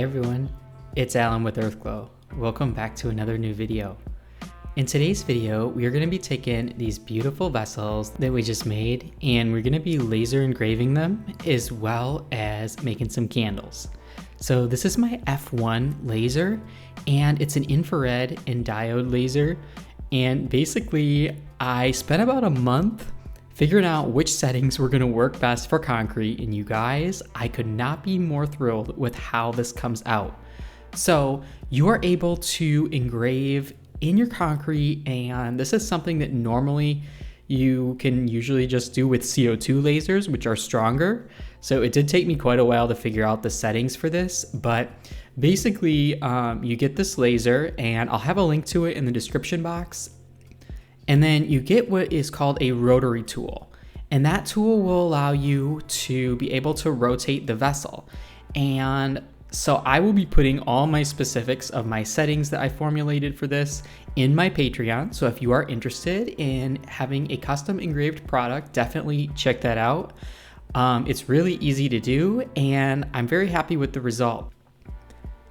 Hi everyone, it's Allen with Earthglow. Welcome back to another new video. In today's video, we are going to be taking these beautiful vessels that we just made and we're going to be laser engraving them as well as making some candles. So this is my F1 laser and it's an infrared and diode laser, and basically I spent about a month figuring out which settings were going to work best for concrete, and you guys, I could not be more thrilled with how this comes out. So you are able to engrave in your concrete, and this is something that normally you can usually just do with CO2 lasers, which are stronger. So it did take me quite a while to figure out the settings for this, but basically you get this laser, and I'll have a link to it in the description box. And then you get what is called a rotary tool. And that tool will allow you to be able to rotate the vessel. And so I will be putting all my specifics of my settings that I formulated for this in my Patreon. So if you are interested in having a custom engraved product, definitely check that out. It's really easy to do and I'm very happy with the result.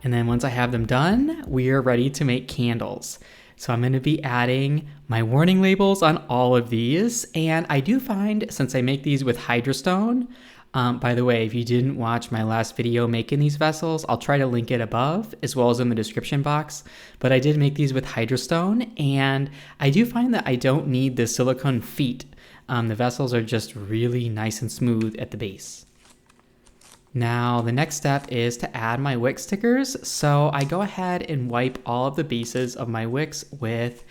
And then once I have them done, we are ready to make candles. So I'm going to be adding my warning labels on all of these. And I do find, since I make these with hydrostone, by the way, if you didn't watch my last video making these vessels, I'll try to link it above as well as in the description box. But I did make these with hydrostone, and I do find that I don't need the silicone feet. The vessels are just really nice and smooth at the base. Now the next step is to add my wick stickers. So I go ahead and wipe all of the bases of my wicks with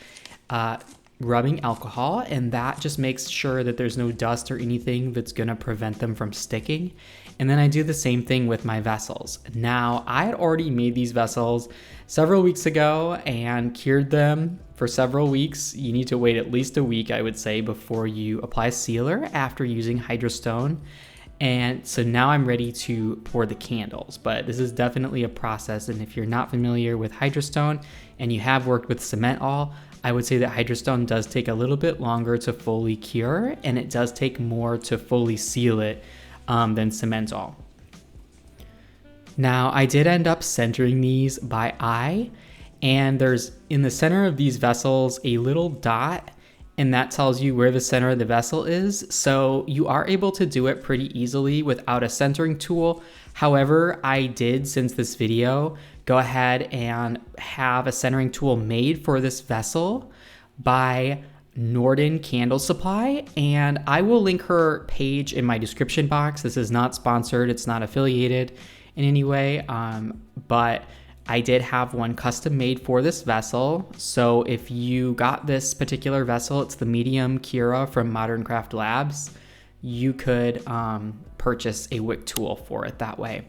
rubbing alcohol, and that just makes sure that there's no dust or anything that's gonna prevent them from sticking. And then I do the same thing with my vessels. Now I had already made these vessels several weeks ago and cured them for several weeks. You need to wait at least a week, I would say, before you apply sealer after using hydrostone. And so now I'm ready to pour the candles, but this is definitely a process. And if you're not familiar with hydrostone and you have worked with cement all, I would say that hydrostone does take a little bit longer to fully cure, and it does take more to fully seal it than cement all. Now I did end up centering these by eye, and there's in the center of these vessels a little dot, and that tells you where the center of the vessel is. So you are able to do it pretty easily without a centering tool. However, I did, since this video, go ahead and have a centering tool made for this vessel by Norden Candle Supply, and I will link her page in my description box. This is not sponsored, it's not affiliated in any way, but I did have one custom made for this vessel. So if you got this particular vessel, it's the medium Kira from Modern Craft Labs, you could purchase a wick tool for it that way.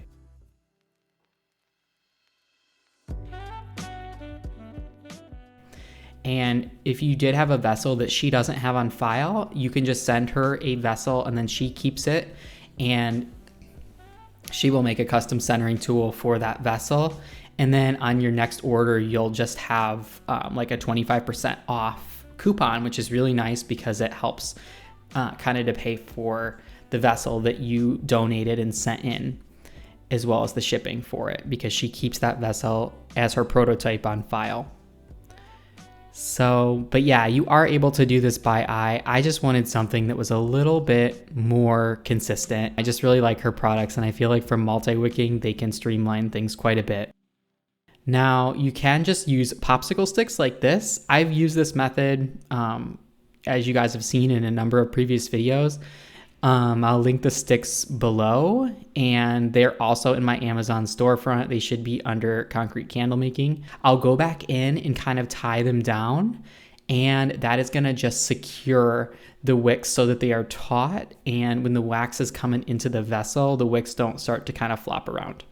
And if you did have a vessel that she doesn't have on file, you can just send her a vessel and then she keeps it, and she will make a custom centering tool for that vessel. And then on your next order, you'll just have like a 25% off coupon, which is really nice because it helps kind of to pay for the vessel that you donated and sent in, as well as the shipping for it, because she keeps that vessel as her prototype on file. So, but yeah, you are able to do this by eye. I just wanted something that was a little bit more consistent. I just really like her products, and I feel like for multi-wicking, they can streamline things quite a bit. Now, you can just use popsicle sticks like this. I've used this method, as you guys have seen in a number of previous videos. I'll link the sticks below, and they're also in my Amazon storefront. They should be under concrete candle making. I'll go back in and kind of tie them down, and that is gonna just secure the wicks so that they are taut, and when the wax is coming into the vessel, the wicks don't start to kind of flop around.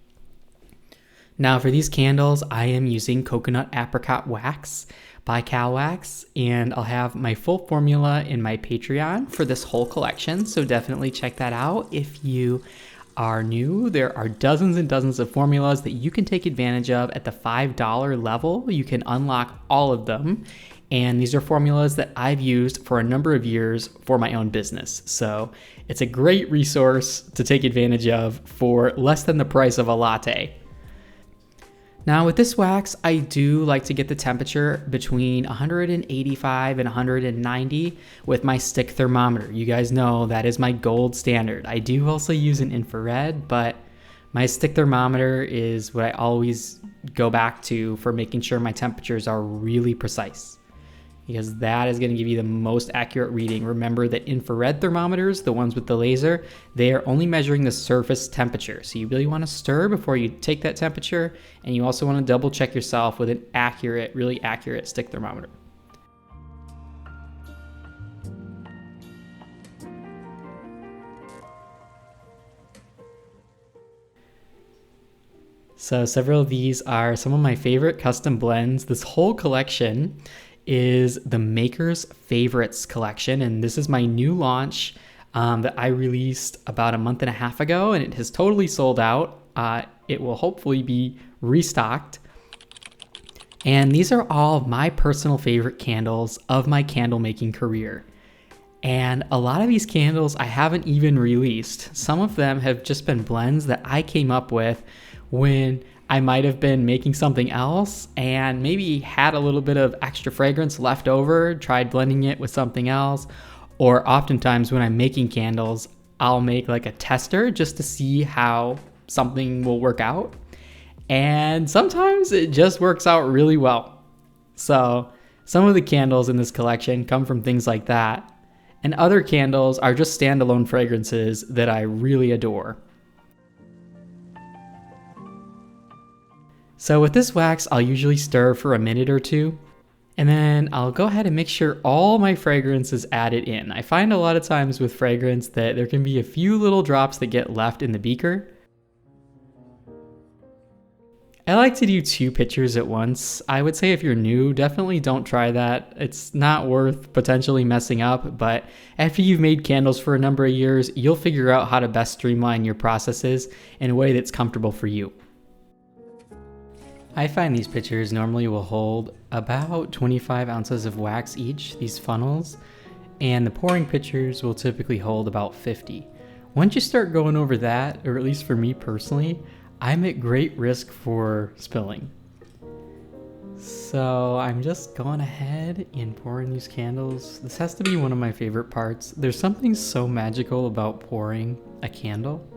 Now for these candles, I am using coconut apricot wax by Cal Wax, and I'll have my full formula in my Patreon for this whole collection, so definitely check that out if you are new. There are dozens and dozens of formulas that you can take advantage of at the $5 level. You can unlock all of them, and these are formulas that I've used for a number of years for my own business. So it's a great resource to take advantage of for less than the price of a latte. Now with this wax, I do like to get the temperature between 185 and 190 with my stick thermometer. You guys know that is my gold standard. I do also use an infrared, but my stick thermometer is what I always go back to for making sure my temperatures are really precise, because that is going to give you the most accurate reading. Remember that infrared thermometers, the ones with the laser, they are only measuring the surface temperature. So you really want to stir before you take that temperature, and you also want to double check yourself with an accurate, really accurate stick thermometer. So several of these are some of my favorite custom blends. This whole collection is the Maker's Favorites collection, and this is my new launch that I released about a month and a half ago, and it has totally sold out. It will hopefully be restocked. And these are all my personal favorite candles of my candle making career. And a lot of these candles I haven't even released. Some of them have just been blends that I came up with when I might have been making something else and maybe had a little bit of extra fragrance left over, tried blending it with something else. Or oftentimes when I'm making candles, I'll make like a tester just to see how something will work out. And sometimes it just works out really well. So some of the candles in this collection come from things like that. And other candles are just standalone fragrances that I really adore. So with this wax, I'll usually stir for a minute or two, and then I'll go ahead and make sure all my fragrance is added in. I find a lot of times with fragrance that there can be a few little drops that get left in the beaker. I like to do 2 pitchers at once. I would say if you're new, definitely don't try that. It's not worth potentially messing up, but after you've made candles for a number of years, you'll figure out how to best streamline your processes in a way that's comfortable for you. I find these pitchers normally will hold about 25 ounces of wax each, these funnels, and the pouring pitchers will typically hold about 50. Once you start going over that, or at least for me personally, I'm at great risk for spilling. So I'm just going ahead and pouring these candles. This has to be one of my favorite parts. There's something so magical about pouring a candle,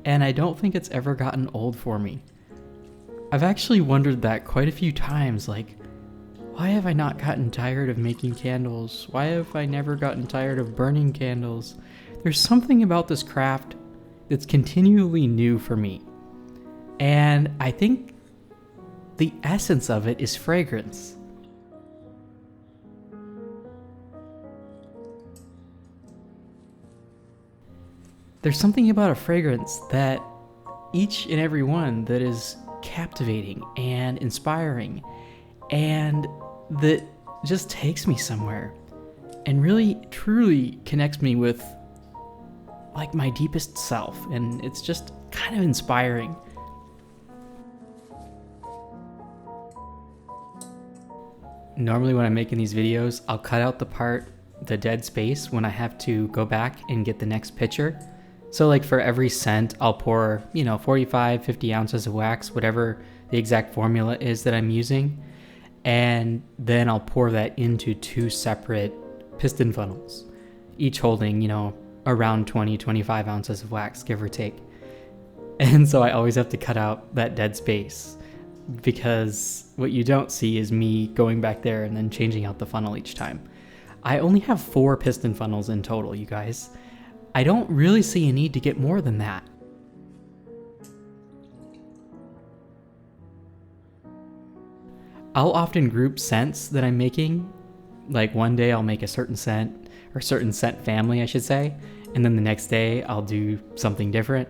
and I don't think it's ever gotten old for me. I've actually wondered that quite a few times, like, why have I not gotten tired of making candles? Why have I never gotten tired of burning candles? There's something about this craft that's continually new for me. And I think the essence of it is fragrance. There's something about a fragrance that each and every one that is captivating and inspiring and that just takes me somewhere and really truly connects me with like my deepest self, and it's just kind of inspiring. Normally when I'm making these videos, I'll cut out the dead space when I have to go back and get the next pitcher. So like for every scent, I'll pour, 45, 50 ounces of wax, whatever the exact formula is that I'm using. And then I'll pour that into 2 separate piston funnels, each holding, around 20, 25 ounces of wax, give or take. And so I always have to cut out that dead space, because what you don't see is me going back there and then changing out the funnel each time. I only have 4 piston funnels in total, you guys. I don't really see a need to get more than that. I'll often group scents that I'm making. Like one day I'll make a certain scent, or certain scent family, I should say, and then the next day I'll do something different.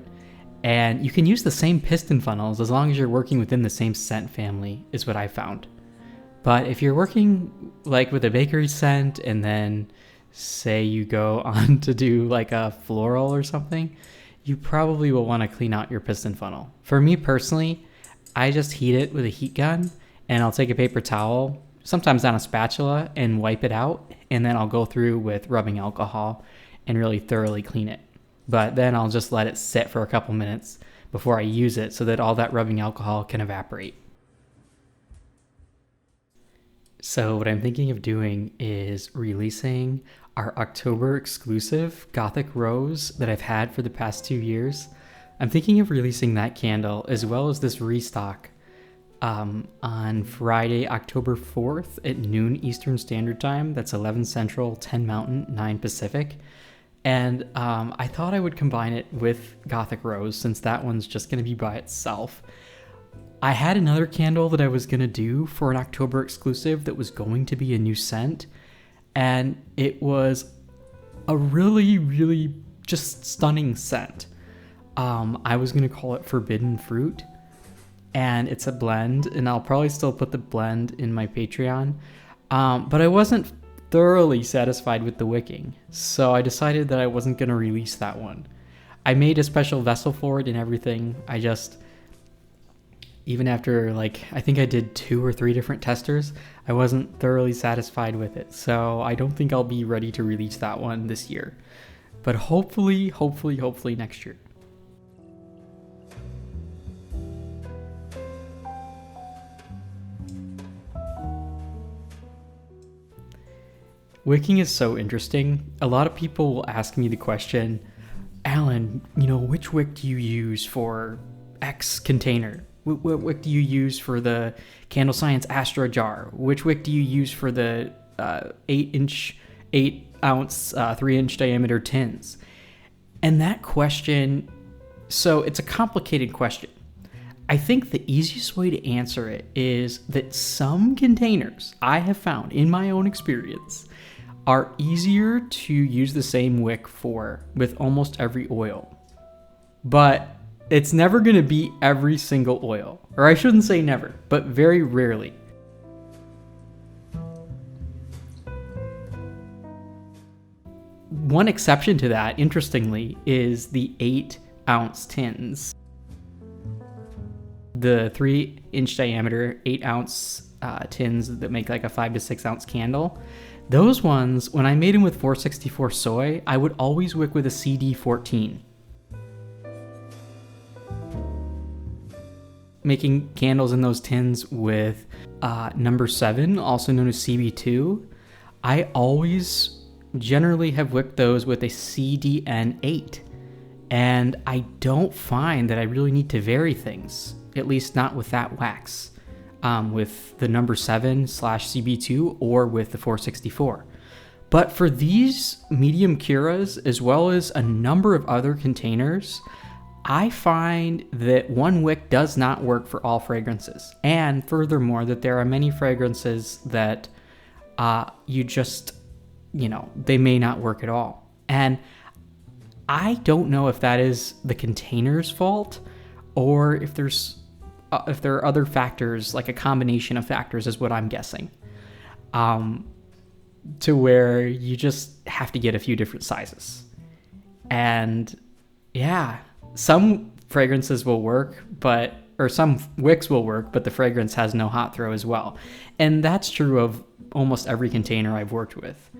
And you can use the same piston funnels as long as you're working within the same scent family, is what I found. But if you're working like with a bakery scent and then say you go on to do like a floral or something, you probably will want to clean out your piston funnel. For me personally, I just heat it with a heat gun, and I'll take a paper towel, sometimes on a spatula, and wipe it out, and then I'll go through with rubbing alcohol and really thoroughly clean it. But then I'll just let it sit for a couple minutes before I use it so that all that rubbing alcohol can evaporate. So what I'm thinking of doing is releasing our October exclusive Gothic Rose that I've had for the past 2 years. I'm thinking of releasing that candle as well as this restock on Friday, October 4th at noon Eastern Standard Time. That's 11 Central, 10 Mountain, 9 Pacific. And I thought I would combine it with Gothic Rose since that one's just going to be by itself. I had another candle that I was going to do for an October exclusive that was going to be a new scent. And it was a really, really just stunning scent. I was going to call it Forbidden Fruit. And it's a blend. And I'll probably still put the blend in my Patreon. But I wasn't thoroughly satisfied with the wicking. So I decided that I wasn't going to release that one. I made a special vessel for it and everything. Even after, I think I did 2 or 3 different testers, I wasn't thoroughly satisfied with it. So I don't think I'll be ready to release that one this year. But hopefully next year. Wicking is so interesting. A lot of people will ask me the question, Alan, which wick do you use for X container? What wick do you use for the Candle Science Astro jar? Which wick do you use for the 8 ounce, 3 inch diameter tins? And that question, so it's a complicated question. I think the easiest way to answer it is that some containers I have found in my own experience are easier to use the same wick for with almost every oil. But it's never going to be every single oil. Or I shouldn't say never, but very rarely. One exception to that, interestingly, is the 8 ounce tins. The 3 inch diameter, 8 ounce tins that make like a 5 to 6 ounce candle. Those ones, when I made them with 464 soy, I would always wick with a CD14. Making candles in those tins with number 7, also known as CB2, I always generally have wicked those with a CDN8. And I don't find that I really need to vary things, at least not with that wax, with the number 7/CB2 or with the 464. But for these medium curas, as well as a number of other containers, I find that one wick does not work for all fragrances. And furthermore, that there are many fragrances that they may not work at all. And I don't know if that is the container's fault or if there are other factors, like a combination of factors is what I'm guessing, to where you just have to get a few different sizes. And yeah, some fragrances will work, or some wicks will work, but the fragrance has no hot throw as well. And that's true of almost every container I've worked with.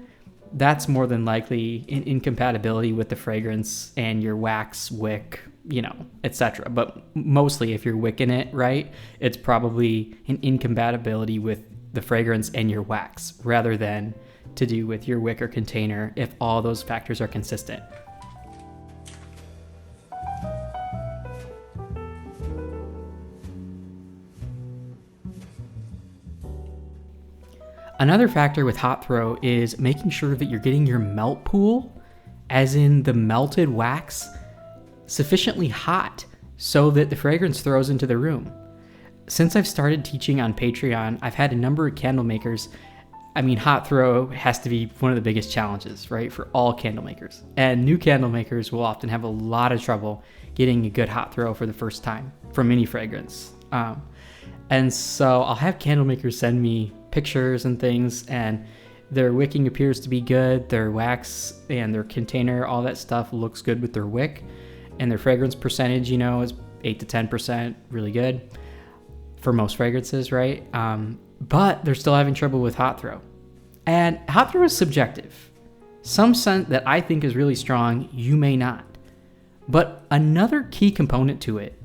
That's more than likely an incompatibility with the fragrance and your wax, wick, etc. But mostly if you're wicking it right, it's probably an incompatibility with the fragrance and your wax rather than to do with your wick or container if all those factors are consistent. Another factor with hot throw is making sure that you're getting your melt pool, as in the melted wax, sufficiently hot so that the fragrance throws into the room. Since I've started teaching on Patreon, I've had a number of candle makers. Hot throw has to be one of the biggest challenges, right, for all candle makers. And new candle makers will often have a lot of trouble getting a good hot throw for the first time from any fragrance. And so I'll have candle makers send me pictures and things, and their wicking appears to be good, their wax and their container, all that stuff looks good with their wick, and their fragrance percentage, is 8 to 10%, really good for most fragrances, right? But they're still having trouble with hot throw. And hot throw is subjective. Some scent that I think is really strong, you may not. But another key component to it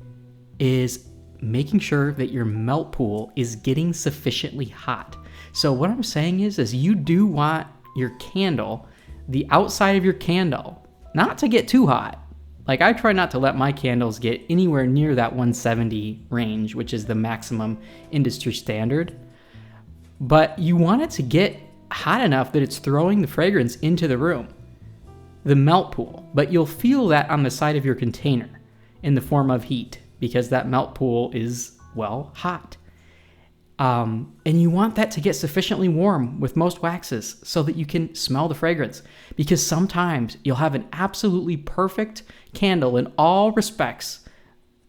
is making sure that your melt pool is getting sufficiently hot So what I'm saying is you do want your candle, the outside of your candle, not to get too hot. Like, I try not to let my candles get anywhere near that 170 range, which is the maximum industry standard. But you want it to get hot enough that it's throwing the fragrance into the room, the melt pool. But you'll feel that on the side of your container in the form of heat, because that melt pool is, well, hot. And you want that to get sufficiently warm with most waxes so that you can smell the fragrance. Because sometimes you'll have an absolutely perfect candle in all respects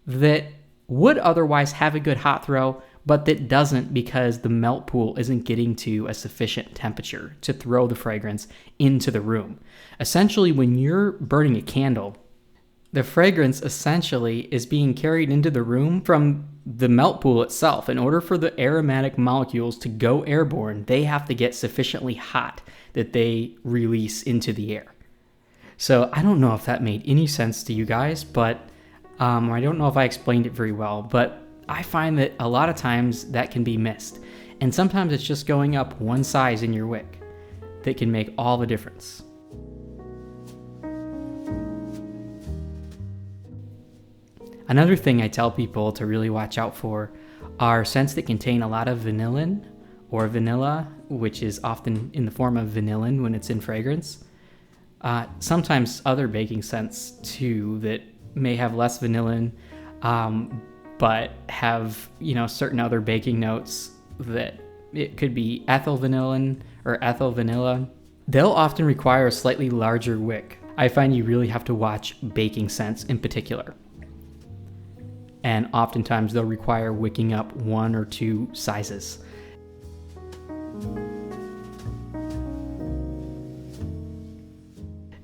that would otherwise have a good hot throw, but that doesn't because the melt pool isn't getting to a sufficient temperature to throw the fragrance into the room. Essentially, when you're burning a candle, the fragrance essentially is being carried into the room from the melt pool itself. In order for the aromatic molecules to go airborne, they have to get sufficiently hot that they release into the air. So I don't know if that made any sense to you guys, but I don't know if I explained it very well, but I find that a lot of times that can be missed. And sometimes it's just going up one size in your wick that can make all the difference. Another thing I tell people to really watch out for are scents that contain a lot of vanillin or vanilla, which is often in the form of vanillin when it's in fragrance. Sometimes other baking scents too that may have less vanillin, but have, certain other baking notes that it could be ethyl vanillin or ethyl vanilla. They'll often require a slightly larger wick. I find you really have to watch baking scents in particular. And oftentimes they'll require wicking up 1 or 2 sizes.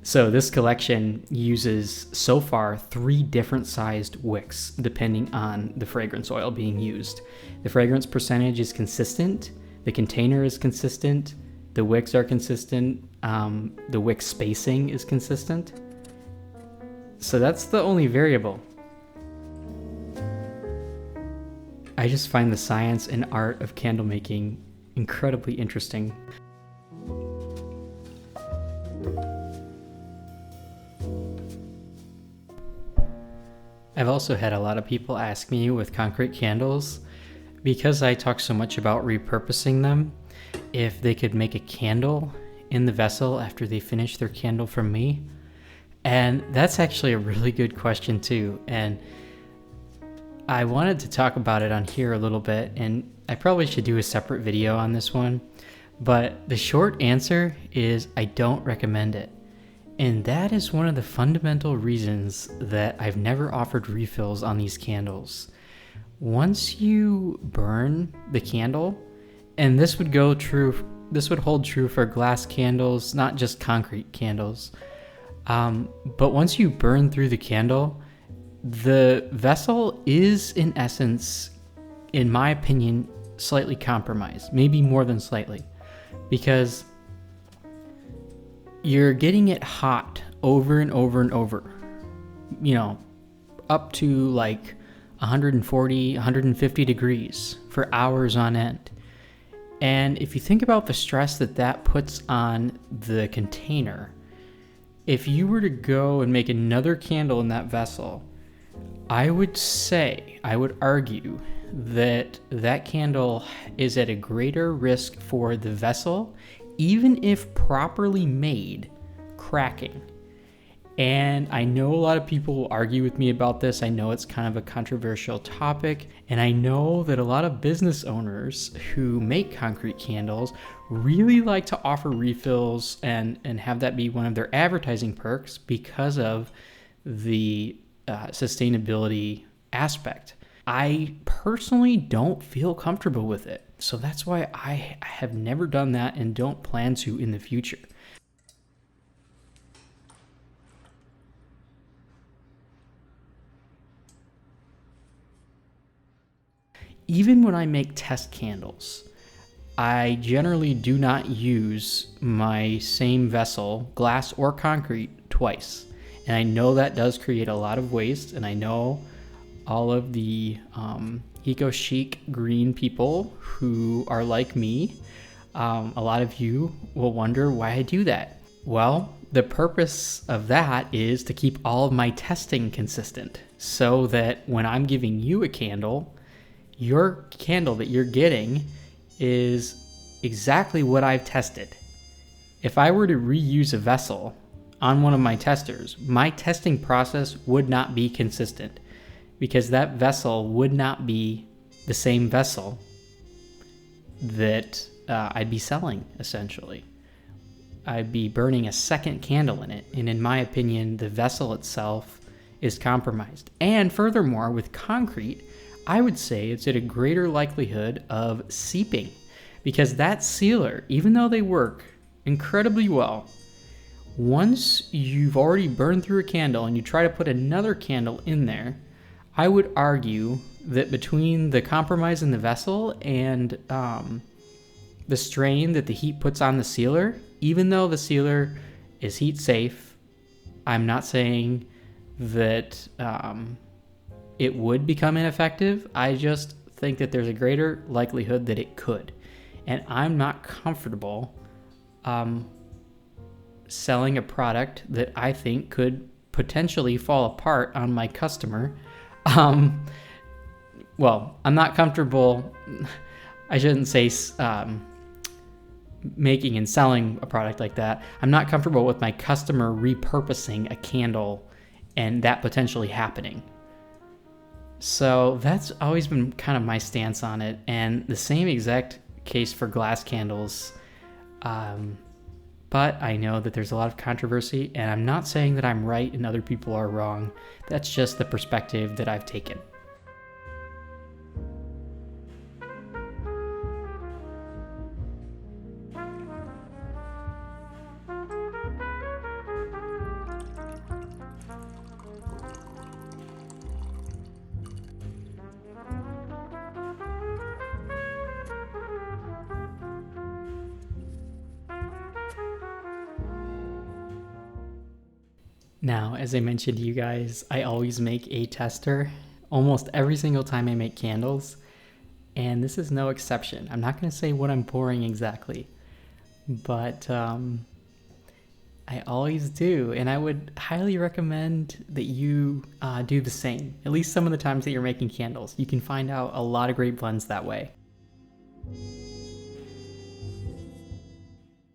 So this collection uses so far 3 different sized wicks depending on the fragrance oil being used. The fragrance percentage is consistent, the container is consistent, the wicks are consistent, the wick spacing is consistent. So that's the only variable. I just find the science and art of candle making incredibly interesting. I've also had a lot of people ask me with concrete candles, because I talk so much about repurposing them, if they could make a candle in the vessel after they finish their candle from me. And that's actually a really good question too. And I wanted to talk about it on here a little bit, and I probably should do a separate video on this one, but the short answer is I don't recommend it. And that is one of the fundamental reasons that I've never offered refills on these candles. Once you burn the candle, and this would hold true for glass candles, not just concrete candles, but once you burn through the candle, the vessel is, in essence, in my opinion, slightly compromised, maybe more than slightly, because you're getting it hot over and over and over, up to like 140, 150 degrees for hours on end. And if you think about the stress that puts on the container, if you were to go and make another candle in that vessel, I would argue that candle is at a greater risk for the vessel, even if properly made, cracking. And I know a lot of people will argue with me about this. I know it's kind of a controversial topic, and I know that a lot of business owners who make concrete candles really like to offer refills and have that be one of their advertising perks because of the sustainability aspect. I personally don't feel comfortable with it. So that's why I have never done that and don't plan to in the future. Even when I make test candles, I generally do not use my same vessel, glass or concrete, twice. And I know that does create a lot of waste, and I know all of the eco-chic green people who are like me A lot of you will wonder why I do that. Well, the purpose of that is to keep all of my testing consistent so that when I'm giving you a candle, your candle that you're getting is exactly what I've tested. If I were to reuse a vessel on one of my testers, my testing process would not be consistent because that vessel would not be the same vessel that I'd be selling, essentially. I'd be burning a second candle in it, and in my opinion, the vessel itself is compromised. And furthermore, with concrete, I would say it's at a greater likelihood of seeping because that sealer, even though they work incredibly well, once you've already burned through a candle and you try to put another candle in there, I would argue that between the compromise in the vessel and the strain that the heat puts on the sealer, even though the sealer is heat safe, I'm not saying that it would become ineffective. I just think that there's a greater likelihood that it could. And I'm not comfortable selling a product that I think could potentially fall apart on my customer. Well, I'm not comfortable, I shouldn't say making and selling a product like that. I'm not comfortable with my customer repurposing a candle and that potentially happening. So that's always been kind of my stance on it, and the same exact case for glass candles. But I know that there's a lot of controversy, and I'm not saying that I'm right and other people are wrong. That's just the perspective that I've taken. Now, as I mentioned to you guys, I always make a tester almost every single time I make candles, and this is no exception. I'm not going to say what I'm pouring exactly, but I always do, and I would highly recommend that you do the same, at least some of the times that you're making candles. You can find out a lot of great blends that way.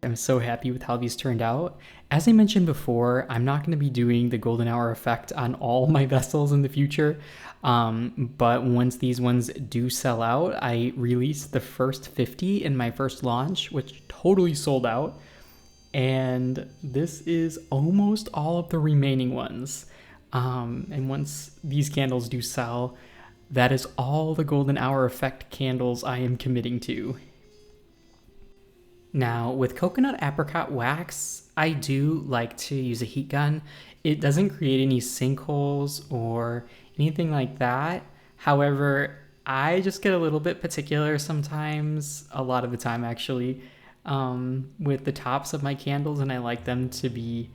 I'm so happy with how these turned out. As I mentioned before, I'm not going to be doing the golden hour effect on all my vessels in the future, but once these ones do sell out, I released the first 50 in my first launch, which totally sold out, and this is almost all of the remaining ones. And once these candles do sell, that is all the golden hour effect candles I am committing to. Now, with coconut apricot wax, I do like to use a heat gun. It doesn't create any sinkholes or anything like that. However, I just get a little bit particular sometimes, a lot of the time actually, with the tops of my candles, and I like them to be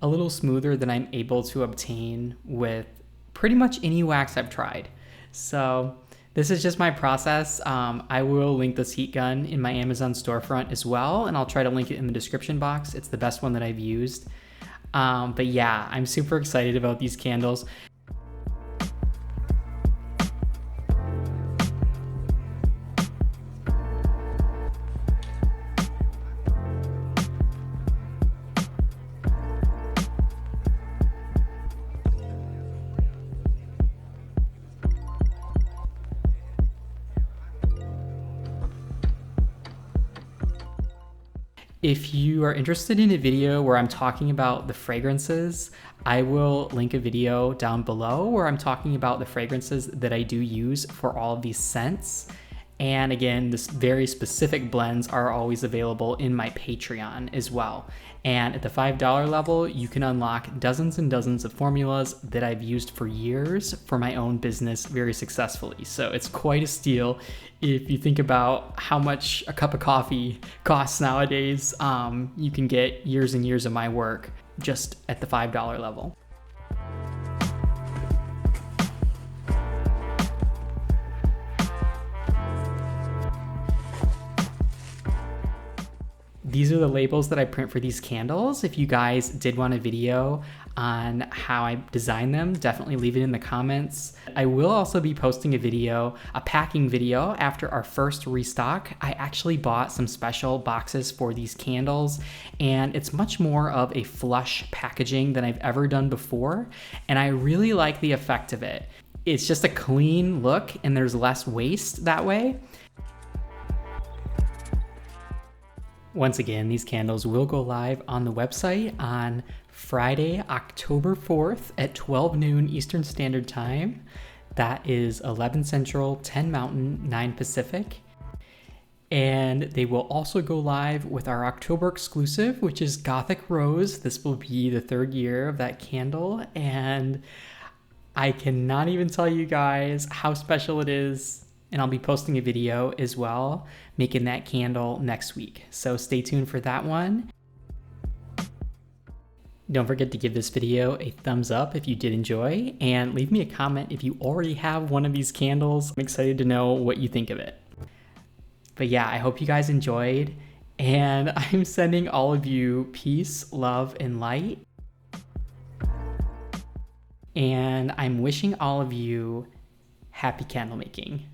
a little smoother than I'm able to obtain with pretty much any wax I've tried. So this is just my process. I will link this heat gun in my Amazon storefront as well, and I'll try to link it in the description box. It's the best one that I've used. But yeah, I'm super excited about these candles. If you are interested in a video where I'm talking about the fragrances, I will link a video down below where I'm talking about the fragrances that I do use for all of these scents. And again, this very specific blends are always available in my Patreon as well. And at the $5 level, you can unlock dozens and dozens of formulas that I've used for years for my own business very successfully. So it's quite a steal if you think about how much a cup of coffee costs nowadays. You can get years and years of my work just at the $5 level. these are the labels that I print for these candles. If you guys did want a video on how I design them, definitely leave it in the comments. I will also be posting a video, a packing video after our first restock. I actually bought some special boxes for these candles, and it's much more of a flush packaging than I've ever done before, and I really like the effect of it. It's just a clean look and there's less waste that way. Once again, these candles will go live on the website on Friday, October 4th at 12 noon Eastern Standard Time. That is 11 Central, 10 Mountain, 9 Pacific. And they will also go live with our October exclusive, which is Gothic Rose. This will be the 3rd year of that candle, and I cannot even tell you guys how special it is. And I'll be posting a video as well, making that candle next week. So stay tuned for that one. Don't forget to give this video a thumbs up if you did enjoy, and leave me a comment if you already have one of these candles. I'm excited to know what you think of it. But yeah, I hope you guys enjoyed, and I'm sending all of you peace, love, and light. And I'm wishing all of you happy candle making.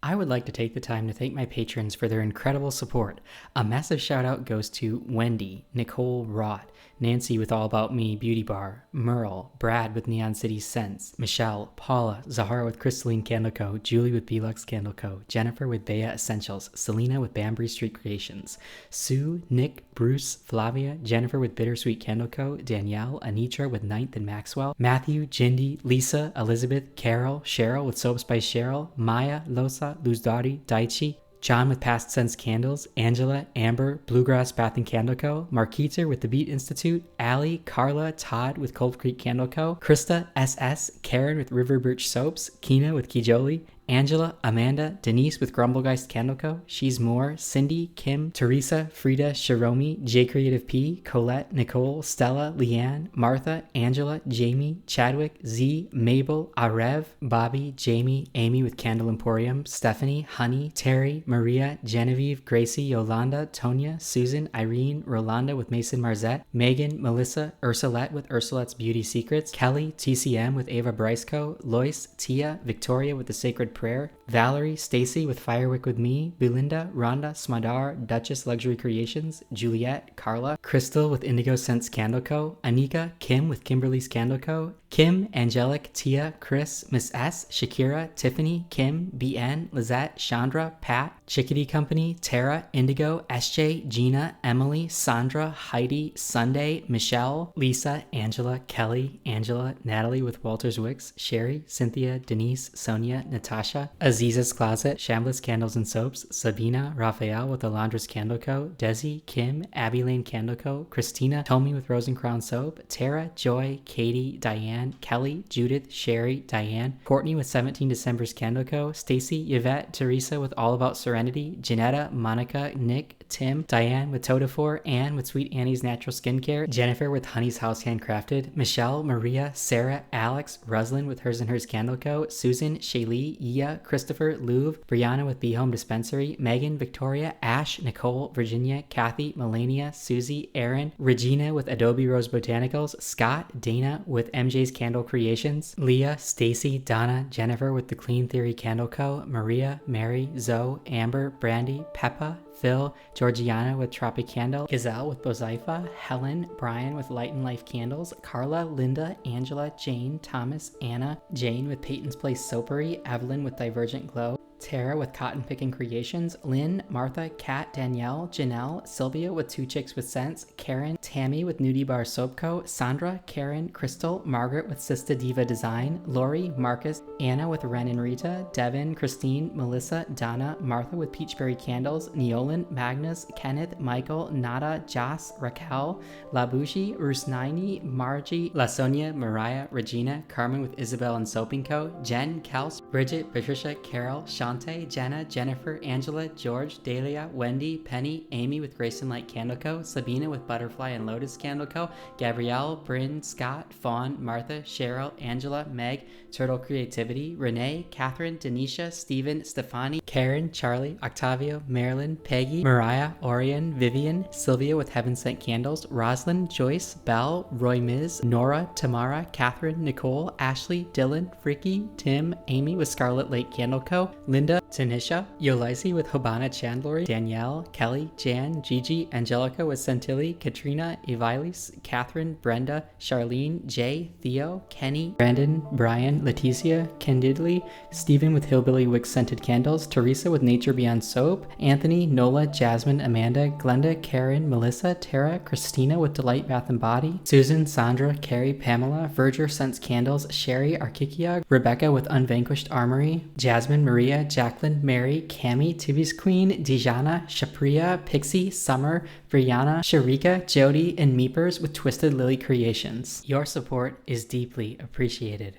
I would like to take the time to thank my patrons for their incredible support. A massive shout out goes to Wendy, Nicole Rott, Nancy with All About Me Beauty Bar, Merle, Brad with Neon City Scents, Michelle, Paula, Zahara with Crystalline Candle Co., Julie with Belux Candle Co., Jennifer with Bea Essentials, Selena with Banbury Street Creations, Sue, Nick, Bruce, Flavia, Jennifer with Bittersweet Candle Co., Danielle, Anitra with Ninth and Maxwell, Matthew, Jindy, Lisa, Elizabeth, Carol, Cheryl with Soap Spice Cheryl, Maya, Losa, Luzdari, Daichi, John with Past Sense Candles, Angela, Amber, Bluegrass Bath and Candle Co., Marketer with The Beat Institute, Allie, Carla, Todd with Cold Creek Candle Co., Krista, SS, Karen with River Birch Soaps, Kina with Kijoli, Angela, Amanda, Denise with Grumblegeist Candle Co., She's More, Cindy, Kim, Teresa, Frida, Shiromi, J Creative P, Colette, Nicole, Stella, Leanne, Martha, Angela, Jamie, Chadwick, Z, Mabel, Arev, Bobby, Jamie, Amy with Candle Emporium, Stephanie, Honey, Terry, Maria, Genevieve, Gracie, Yolanda, Tonya, Susan, Irene, Rolanda with Mason Marzette, Megan, Melissa, Ursulette with Ursulette's Beauty Secrets, Kelly, TCM with Ava Bryce Co., Lois, Tia, Victoria with The Sacred Prayer, Valerie, Stacy with Firewick with Me, Belinda, Rhonda, Smadar, Duchess Luxury Creations, Juliet, Carla, Crystal with Indigo Scents Candle Co., Anika, Kim with Kimberly's Candle Co., Kim, Angelic, Tia, Chris, Miss S, Shakira, Tiffany, Kim, BN, Lizette, Chandra, Pat, Chickadee Company, Tara, Indigo, SJ, Gina, Emily, Sandra, Heidi, Sunday, Michelle, Lisa, Angela, Kelly, Angela, Natalie with Walter's Wicks, Sherry, Cynthia, Denise, Sonia, Natasha, Aziza's Closet, Shambless Candles and Soaps, Sabina, Raphael with Alondra's Candle Co., Desi, Kim, Abby Lane Candle Co., Christina, Tommy with Rose and Crown Soap, Tara, Joy, Katie, Diane, Kelly, Judith, Sherry, Diane, Courtney with 17 December's Candle Co., Stacy, Yvette, Teresa with All About Serenity, Janetta, Monica, Nick, Tim, Diane with Totafor, Anne with Sweet Annie's Natural Skincare, Jennifer with Honey's House Handcrafted, Michelle, Maria, Sarah, Alex, Roslyn with Hers and Hers Candle Co., Susan, Shaylee, Ia, Christopher, Louv, Brianna with Be Home Dispensary, Megan, Victoria, Ash, Nicole, Virginia, Kathy, Melania, Susie, Aaron, Regina with Adobe Rose Botanicals, Scott, Dana with MJ's Candle Creations, Leah, Stacy, Donna, Jennifer with The Clean Theory Candle Co., Maria, Mary, Zoe, Amber, Brandy, Peppa, Phil, Georgiana with Tropic Candle, Gazelle with Bozaifa, Helen, Brian with Light and Life Candles, Carla, Linda, Angela, Jane, Thomas, Anna, Jane with Peyton's Place Soapery, Evelyn with Divergent Glow, Tara with Cotton Picking Creations, Lynn, Martha, Kat, Danielle, Janelle, Sylvia with Two Chicks with Sense, Karen, Tammy with Nudie Bar Soap Co., Sandra, Karen, Crystal, Margaret with Sista Diva Design, Lori, Marcus, Anna with Ren and Rita, Devin, Christine, Melissa, Donna, Martha with Peachberry Candles, Neolin, Magnus, Kenneth, Michael, Nada, Joss, Raquel, Labushi, Rusnaini, Margie, Lasonia, Mariah, Regina, Carmen with Isabel and Soaping Co., Jen, Kels, Bridget, Patricia, Carol, Shante, Jenna, Jennifer, Angela, George, Dahlia, Wendy, Penny, Amy with Grayson Light Candle Co., Sabina with Butterfly and Lotus Candle Co., Gabrielle, Bryn, Scott, Fawn, Martha, Cheryl, Angela, Meg, Turtle Creativity, Renee, Catherine, Denisha, Stephen, Stefani, Karen, Charlie, Octavio, Marilyn, Peggy, Mariah, Orion, Vivian, Sylvia with Heaven Sent Candles, Roslyn, Joyce, Belle, Roy Miz, Nora, Tamara, Catherine, Nicole, Ashley, Dylan, Freaky, Tim, Amy with Scarlet Lake Candle Co., Linda, Tanisha, Yolaisi with Hobana Chandlery, Danielle, Kelly, Jan, Gigi, Angelica with Centilli, Katrina, Evilis, Catherine, Brenda, Charlene, Jay, Theo, Kenny, Brandon, Brian, Leticia, Candidly, Stephen with Hillbilly Wick Scented Candles, Teresa with Nature Beyond Soap, Anthony, Nola, Jasmine, Amanda, Glenda, Karen, Melissa, Tara, Christina with Delight Bath and Body, Susan, Sandra, Carrie, Pamela, Verger Scents Candles, Sherry, Arkikia, Rebecca with Unvanquished Armory, Jasmine, Maria, Jacqueline, Mary, Cami, Tivi's Queen, Dijana, Shapriya, Pixie, Summer, Brianna, Sharika, Jody, and Meepers with Twisted Lily Creations. Your support is deeply appreciated.